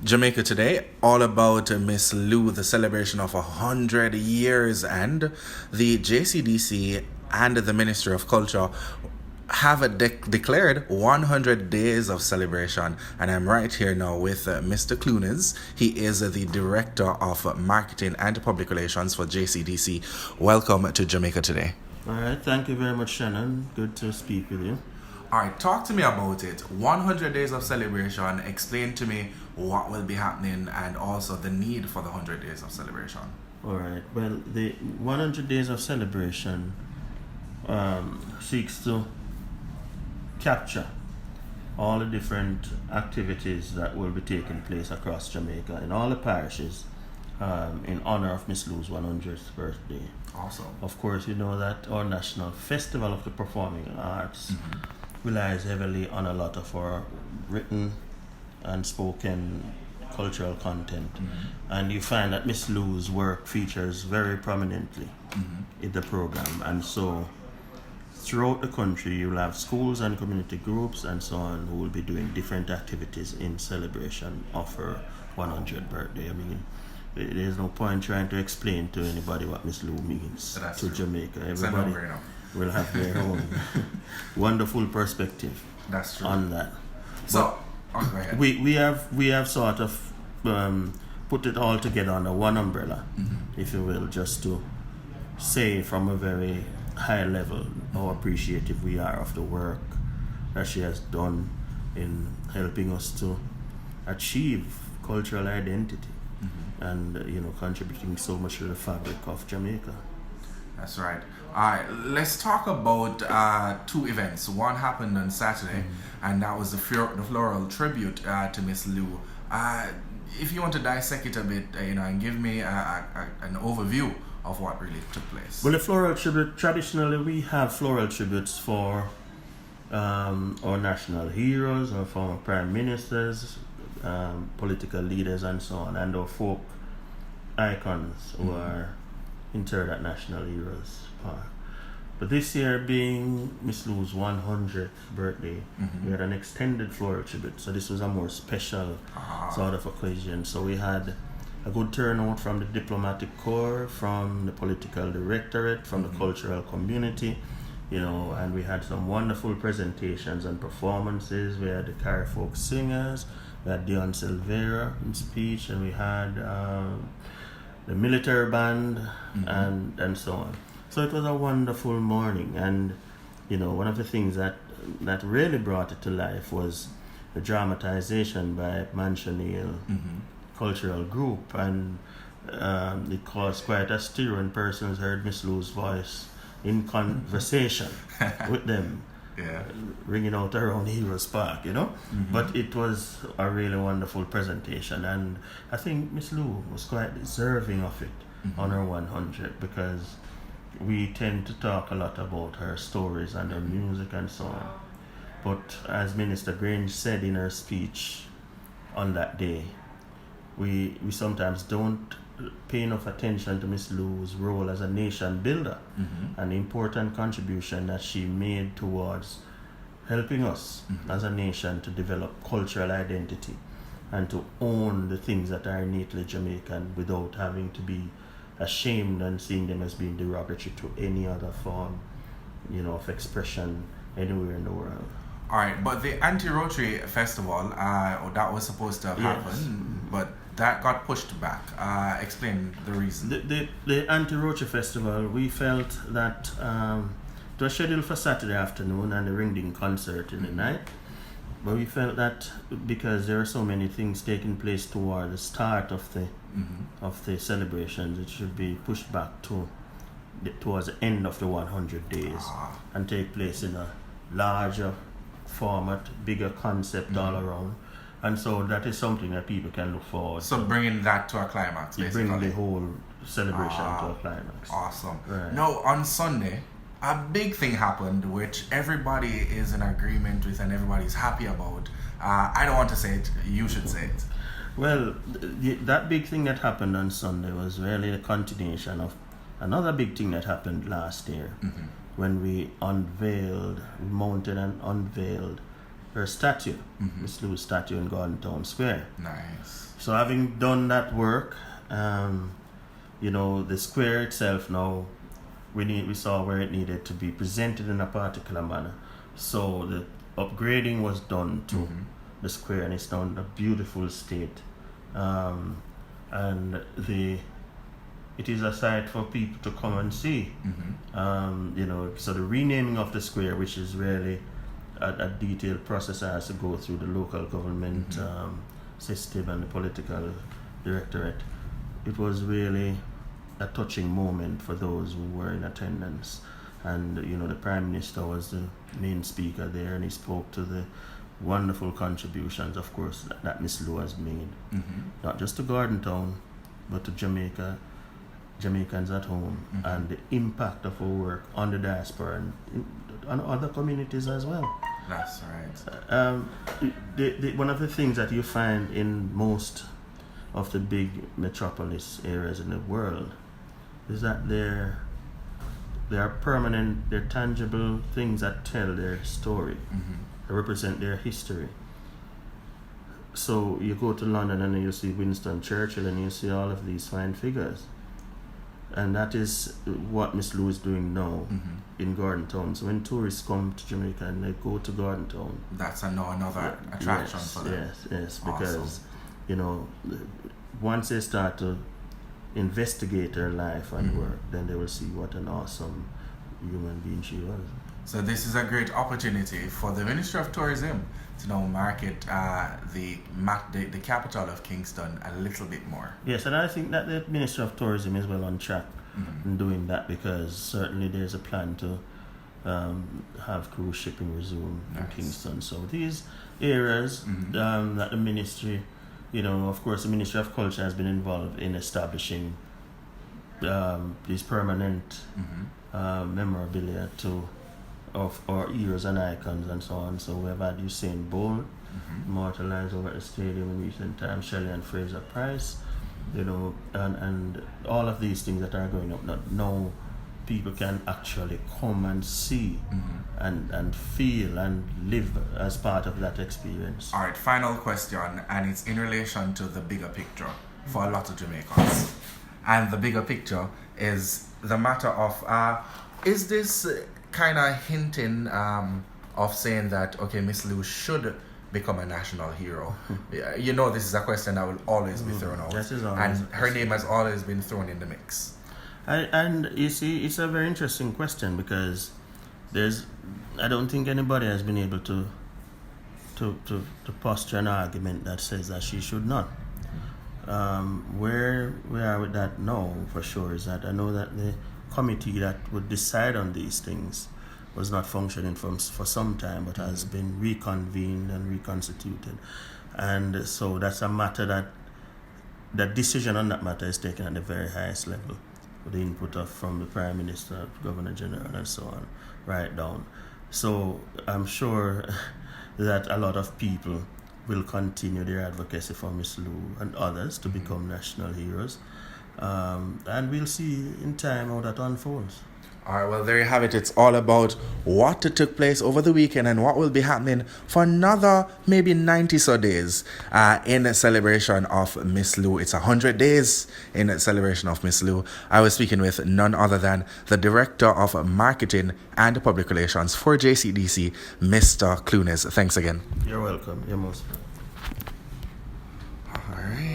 Jamaica Today, all about Miss Lou, the celebration of 100 years, and the JCDC and the Ministry of Culture have declared 100 days of celebration. And I'm right here now with Mr. Clunis. He is the Director of Marketing and Public Relations for JCDC. Welcome to Jamaica Today. All right, thank you very much, Shannon. Good to speak with you. All right, talk to me about it. 100 days of celebration. Explain to me what will be happening and also the need for the 100 days of celebration. All right, well, the 100 days of celebration seeks to capture all the different activities that will be taking place across Jamaica in all the parishes in honor of Miss Lou's 100th birthday. Awesome. Of course, you know that our National Festival of the Performing Arts relies heavily on a lot of our written and spoken cultural content, and you find that Miss Lou's work features very prominently in the program. And so throughout the country you'll have schools and community groups and so on who will be doing different activities in celebration of her 100th birthday. I mean, there's no point trying to explain to anybody what Miss Lou means to Jamaica. Everybody will have their own wonderful perspective on that. So, we have sort of put it all together under one umbrella, if you will, just to say from a very high level how appreciative we are of the work that she has done in helping us to achieve cultural identity and contributing so much to the fabric of Jamaica. That's right. All right, let's talk about two events. One happened on Saturday, and that was the Floral Tribute to Miss Lou. If you want to dissect it a bit, and give me an overview of what really took place. Well, the Floral Tribute, traditionally we have floral tributes for our national heroes, our former prime ministers, political leaders and so on, and our folk icons who are interred at National Heroes Park. But this year, being Miss Lou's 100th birthday, we had an extended floral tribute. So this was a more special sort of occasion. So we had a good turnout from the diplomatic corps, from the political directorate, from the cultural community, and we had some wonderful presentations and performances. We had the Carrie Folk Singers, we had Dion Silvera in speech, and we had the military band and so on. So it was a wonderful morning, and one of the things that really brought it to life was the dramatization by Mansionale Cultural Group, and it caused quite a stir when persons heard Miss Lou's voice in conversation with them, ringing out around Heroes Park, But it was a really wonderful presentation, and I think Miss Lou was quite deserving of it on her 100, because we tend to talk a lot about her stories and her music and so on. But as Minister Grange said in her speech on that day, we sometimes don't pay enough attention to Miss Lou's role as a nation builder and the important contribution that she made towards helping us as a nation to develop cultural identity and to own the things that are innately Jamaican without having to be ashamed and seeing them as being derogatory to any other form, of expression anywhere in the world. All right, but the Anti-Rotary Festival, that was supposed to have happened, but that got pushed back. Explain the reason. The Anti-Rotary Festival, we felt that it was scheduled for Saturday afternoon and the ring-ding concert in the night. But we felt that because there are so many things taking place toward the start of the celebrations, it should be pushed back towards the end of the 100 days and take place in a larger format, bigger concept all around. And so that is something that people can look forward to. So bringing that to a climax, basically. Bringing the whole celebration to a climax. Awesome. Right. Now, on Sunday, a big thing happened which everybody is in agreement with and everybody's happy about. I don't want to say it, you should say it. Well, that big thing that happened on Sunday was really a continuation of another big thing that happened last year when we mounted and unveiled her statue, Miss Lou's statue in Garden Town Square. Nice. So having done that work, the square itself now, we saw where it needed to be presented in a particular manner. So the upgrading was done to the square, and it's now in a beautiful state. And it is a site for people to come and see. So the renaming of the square, which is really a detailed process that has to go through the local government system and the political directorate. It was really a touching moment for those who were in attendance. And the Prime Minister was the main speaker there, and he spoke to the wonderful contributions, of course, that Miss Lou has made, not just to Garden Town, but to Jamaicans at home, and the impact of her work on the diaspora and other communities as well. That's right. One of the things that you find in most of the big metropolis areas in the world is that there are permanent, they're tangible things that tell their story, that represent their history. So you go to London and you see Winston Churchill and you see all of these fine figures. And that is what Miss Lou is doing now in Garden Town. So when tourists come to Jamaica and they go to Garden Town, that's another attraction for them. Yes, because once they start to investigate her life and work, then they will see what an awesome human being she was. So this is a great opportunity for the Ministry of Tourism to now market the capital of Kingston a little bit more. Yes, and I think that the Ministry of Tourism is well on track in doing that, because certainly there's a plan to have cruise shipping resume in Kingston. So these areas that the ministry, of course, the Ministry of Culture has been involved in establishing these permanent memorabilia of our heroes and icons and so on. So we've had Usain Bolt immortalized over at the stadium in recent times, Shelley and Fraser Price, and all of these things that are going up now, people can actually come and see and feel and live as part of that experience. All right, final question, and it's in relation to the bigger picture for a lot of Jamaicans. And the bigger picture is the matter of, is this kind of hinting of saying that, okay, Miss Lou should become a national hero? This is a question that will always be thrown out. And her name has always been thrown in the mix. And you see, it's a very interesting question, because I don't think anybody has been able to posture an argument that says that she should not. Where we are with that now, for sure, is that I know that the committee that would decide on these things was not functioning for some time, but has been reconvened and reconstituted. And so that's a matter that the decision on that matter is taken at the very highest level, with the input from the Prime Minister, Governor General, and so on, right down. So I'm sure that a lot of people will continue their advocacy for Miss Lou and others to become national heroes. And we'll see in time how that unfolds. All right, well, there you have it. It's all about what took place over the weekend and what will be happening for another maybe 90 so days in celebration of Miss Lou. It's 100 days in celebration of Miss Lou. I was speaking with none other than the Director of Marketing and Public Relations for JCDC, Mr. Clunis. Thanks again. You're welcome. You're most welcome. All right.